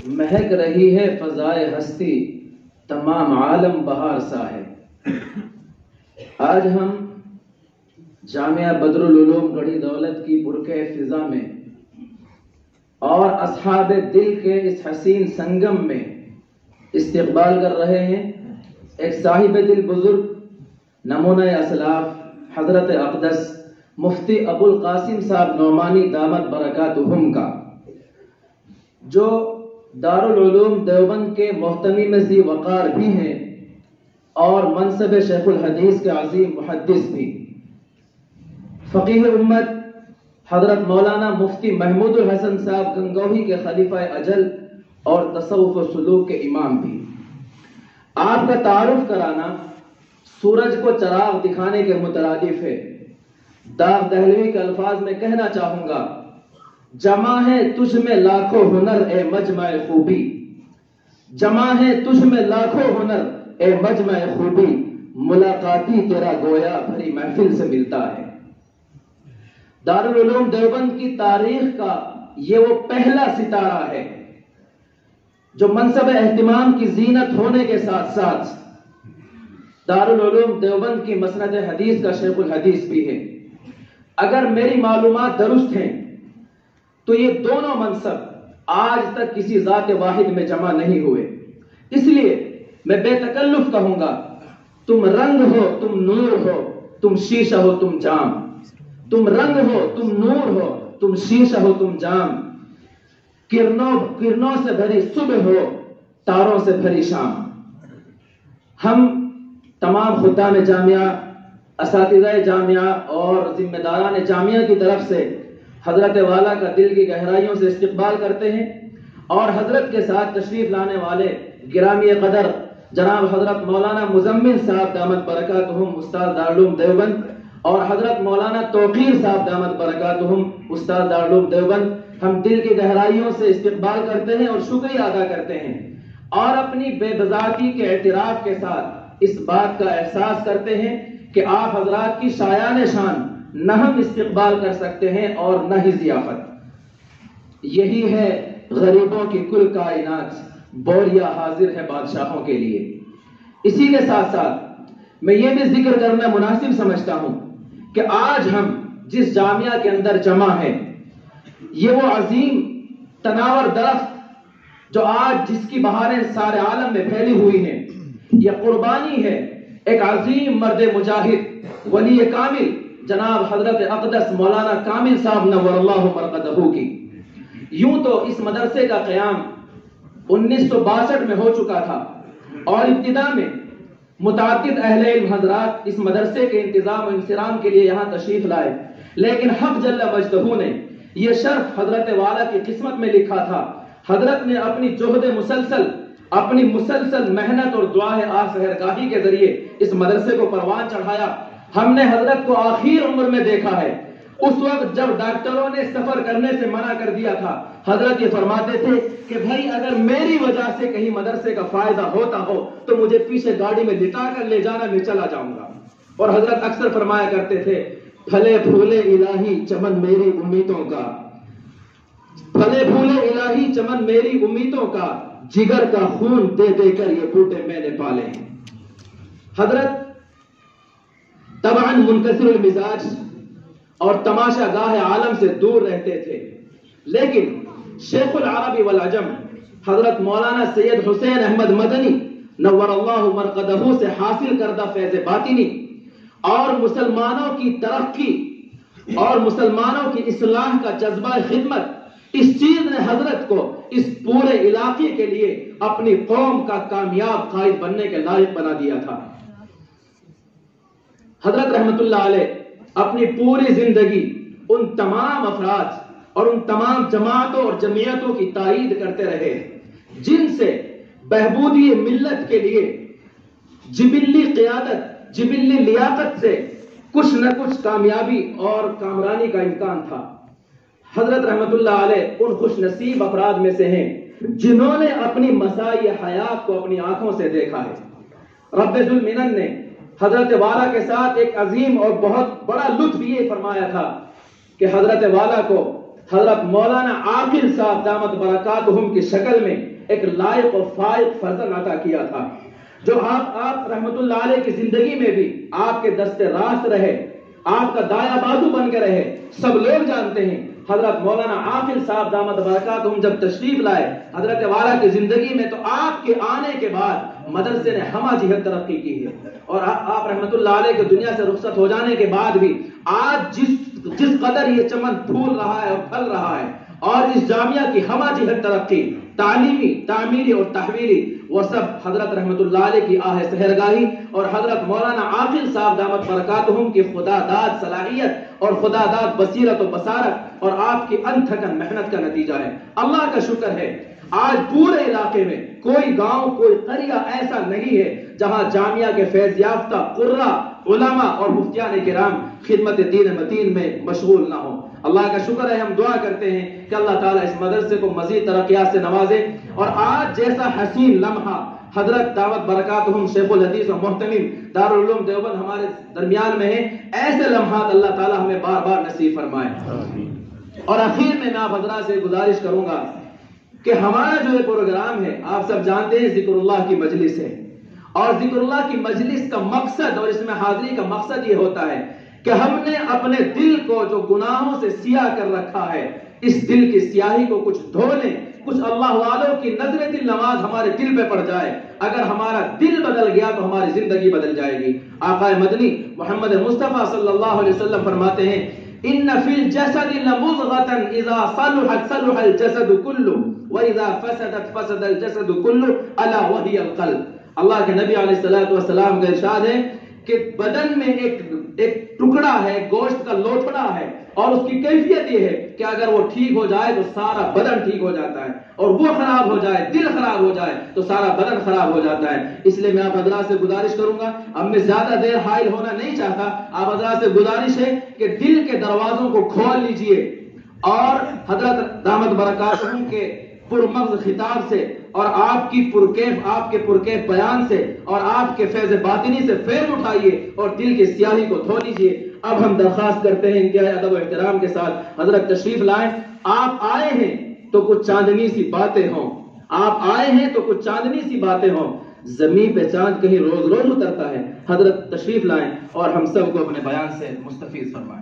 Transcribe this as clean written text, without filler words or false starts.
مہک رہی ہے فضائے ہستی، تمام عالم بہار سا ہے۔ آج ہم جامعہ بدر العلوم گڑھی دولت کی برقع فضا میں اور اصحاب دل کے اس حسین سنگم میں استقبال کر رہے ہیں ایک صاحب دل بزرگ، نمونہ اسلاف، حضرت اقدس مفتی ابو القاسم صاحب نعمانی دامت برکاتہم کا، جو دارالعلوم دیوبند کے محتمم ذی وقار بھی ہیں اور منصب شیخ الحدیث کے عظیم محدث بھی، فقیہ امت حضرت مولانا مفتی محمود الحسن صاحب گنگوہی کے خلیفہ اجل اور تصوف و سلوک کے امام بھی۔ آپ کا تعارف کرانا سورج کو چراغ دکھانے کے مترادف ہے۔ داغ دہلوی کے الفاظ میں کہنا چاہوں گا، جمع ہے تجھ میں لاکھوں ہنر اے مجمع خوبی، جمع ہے تجھ میں لاکھوں ہنر اے مجمع خوبی، ملاقاتی تیرا گویا بھری محفل سے ملتا ہے۔ دارالعلوم دیوبند کی تاریخ کا یہ وہ پہلا ستارہ ہے جو منصب اہتمام کی زینت ہونے کے ساتھ ساتھ دارالعلوم دیوبند کی مسند حدیث کا شیخ الحدیث بھی ہے۔ اگر میری معلومات درست ہیں تو یہ دونوں منصب آج تک کسی ذات واحد میں جمع نہیں ہوئے، اس لیے میں بے تکلف کہوں گا، تم رنگ ہو تم نور ہو، تم شیشہ ہو تم جام، تم رنگ ہو تم نور ہو، تم شیشہ ہو تم جام، کرنوں سے بھری صبح ہو، تاروں سے بھری شام۔ ہم تمام خدام جامعہ، اساتذہ جامعہ اور ذمہ داران جامعہ کی طرف سے حضرت والا کا دل کی گہرائیوں سے استقبال کرتے ہیں اور حضرت کے ساتھ تشریف لانے والے گرامی قدر جناب حضرت مولانا مزمل صاحب دامت برکاتہم استاد دارالعلوم دیوبند اور حضرت مولانا توقیر صاحب دامت برکاتہم استاد دارالعلوم دیوبند، ہم دل کی گہرائیوں سے استقبال کرتے ہیں اور شکریہ ادا کرتے ہیں اور اپنی بے بذاتی کے اعتراف کے ساتھ اس بات کا احساس کرتے ہیں کہ آپ حضرات کی شایان شان نہ ہم استقبال کر سکتے ہیں اور نہ ہی ضیافت۔ یہی ہے غریبوں کی کل کائنات، بوریا حاضر ہے بادشاہوں کے لیے۔ اسی کے ساتھ ساتھ میں یہ بھی ذکر کرنا مناسب سمجھتا ہوں کہ آج ہم جس جامعہ کے اندر جمع ہیں، یہ وہ عظیم تناور درخت جو آج جس کی بہاریں سارے عالم میں پھیلی ہوئی ہیں، یہ قربانی ہے ایک عظیم مرد مجاہد ولی کامل جناب حضرت اقدس مولانا کامل صاحب نور اللہ مرقدہ کی۔ یوں تو اس مدرسے کا قیام 1962 میں ہو چکا تھا اور ابتدا میں متعدد اہل علم حضرات اس مدرسے کے انتظام و انصرام کے لیے یہاں تشریف لائے، لیکن حق جل مجدہ نے یہ شرف حضرت والا کی قسمت میں لکھا تھا۔ حضرت نے اپنی جہد مسلسل، اپنی مسلسل محنت اور دعائے سحرگاہی کے ذریعے اس مدرسے کو پروان چڑھایا۔ ہم نے حضرت کو آخر عمر میں دیکھا ہے، اس وقت جب ڈاکٹروں نے سفر کرنے سے منع کر دیا تھا، حضرت یہ فرماتے تھے کہ بھائی اگر میری وجہ سے کہیں مدرسے کا فائدہ ہوتا ہو تو مجھے پیچھے گاڑی میں لٹا کر لے جانا، میں چلا جاؤں گا۔ اور حضرت اکثر فرمایا کرتے تھے، پھلے پھولے الہی چمن میری امیدوں کا، پھلے پھولے الہی چمن میری امیدوں کا، جگر کا خون دے دے کر یہ بوٹے میں نے پالے ہیں۔ حضرت طبعاً منکسر المزاج اور تماشا گاہ عالم سے دور رہتے تھے، لیکن شیخ العرب والعجم حضرت مولانا سید حسین احمد مدنی نور اللہ مرقدہ سے حاصل کردہ فیض باطنی اور مسلمانوں کی ترقی اور مسلمانوں کی اصلاح کا جذبہ خدمت، اس چیز نے حضرت کو اس پورے علاقے کے لیے اپنی قوم کا کامیاب قائد بننے کے لائق بنا دیا تھا۔ حضرت رحمت اللہ علیہ اپنی پوری زندگی ان تمام افراد اور ان تمام جماعتوں اور جمعیتوں کی تائید کرتے رہے جن سے بہبودی ملت کے لیے جبلی قیادت، جبلی لیاقت سے کچھ نہ کچھ کامیابی اور کامرانی کا امکان تھا۔ حضرت رحمت اللہ علیہ ان خوش نصیب افراد میں سے ہیں جنہوں نے اپنی مسائی حیات کو اپنی آنکھوں سے دیکھا ہے۔ رب ذو المنن نے حضرت والا کے ساتھ ایک عظیم اور بہت بڑا لطف یہ فرمایا تھا کہ حضرت والا کو حضرت مولانا عاقل صاحب دامت برکاتہم کی شکل میں ایک لائق و فائق فرزند عطا کیا تھا، جو آپ رحمت اللہ علیہ کی زندگی میں بھی آپ کے دست راست رہے، آپ کا دایاں بازو بن کے رہے۔ سب لوگ جانتے ہیں حضرت مولانا عاقل صاحب دامت برکاتہم جب تشریف لائے حضرت والا کی زندگی میں، تو آپ کے آنے کے بعد مدرسے نے ہمہ جہت ترقی کی ہے، اور آپ رحمت اللہ علیہ کے دنیا سے رخصت ہو جانے کے بعد بھی آج جس قدر یہ چمن پھول رہا ہے اور پھل رہا ہے، اور اس جامعہ کی ہمہ جہت ترقی تعلیمی، تعمیری اور تحویلی، وہ سب حضرت رحمت اللہ علیہ کی آہ سحرگاہی اور حضرت مولانا عاقل صاحب دامت برکاتہم کی خدا داد صلاحیت اور خدا داد بصیرت و بصارت اور آپ کی انتھکن محنت کا نتیجہ ہے۔ اللہ کا شکر ہے آج پورے علاقے میں کوئی گاؤں، کوئی قریہ ایسا نہیں ہے جہاں جامعہ کے فیض یافتہ قرہ، علماء اور مفتیان کرام خدمت دین متین میں مشغول نہ ہوں۔ اللہ کا شکر ہے، ہم دعا کرتے ہیں کہ اللہ تعالیٰ اس مدرسے کو مزید ترقیات سے نوازے، اور آج جیسا حسین لمحہ حضرت دعوت برکاتہم شیخ الحدیث و محتمم دارالعلوم دیوبند ہمارے درمیان میں ہیں، ایسے لمحات اللہ تعالیٰ ہمیں بار بار نصیب فرمائے۔ اور آخر میں آپ حضرات سے گزارش کروں گا کہ ہمارا جو یہ پروگرام ہے، آپ سب جانتے ہیں ذکر اللہ کی مجلس ہے، اور ذکر اللہ کی مجلس کا مقصد اور اس میں حاضری کا مقصد یہ ہوتا ہے کہ ہم نے اپنے دل کو جو گناہوں سے سیاہ کر رکھا ہے، اس دل کی سیاہی کو کچھ دھو لیں، کچھ اللہ والوں کی نظر دل نماز ہمارے دل پہ پڑ جائے۔ اگر ہمارا دل بدل گیا تو ہماری زندگی بدل جائے گی۔ آقا مدنی محمد مصطفیٰ صلی اللہ علیہ وسلم فرماتے ہیں ان فی الجسد لمضغۃ اذا صلحت صلح الجسد کلہ واذا فسدت فسد الجسد کلہ الا وہی القلب۔ اللہ کے نبی علیہ الصلوۃ والسلام کا ارشاد ہے کہ بدن میں ایک ٹکڑا ہے، گوشت کا لوتھڑا ہے، اور اس کی کیفیت یہ ہے کہ اگر وہ ٹھیک ہو جائے تو سارا بدن ٹھیک ہو جاتا ہے، اور وہ خراب ہو جائے، دل خراب ہو جائے تو سارا بدن خراب ہو جاتا ہے۔ اس لیے میں آپ حضرات سے گزارش کروں گا، اب میں زیادہ دیر حائل ہونا نہیں چاہتا، آپ حضرات سے گزارش ہے کہ دل کے دروازوں کو کھول لیجئے، اور حضرت دامت برکاتہم کے پرمغز خطاب سے اور آپ کے پرکیف بیان سے اور آپ کے فیض باطنی سے فیض اٹھائیے اور دل کی سیاہی کو دھو لیجئے۔ اب ہم درخواست کرتے ہیں انتہائی ادب و احترام کے ساتھ حضرت تشریف لائیں۔ آپ آئے ہیں تو کچھ چاندنی سی باتیں ہوں، آپ آئے ہیں تو کچھ چاندنی سی باتیں ہوں، زمین پہ چاند کہیں روز روز اترتا ہے۔ حضرت تشریف لائیں اور ہم سب کو اپنے بیان سے مستفیض فرمائیں۔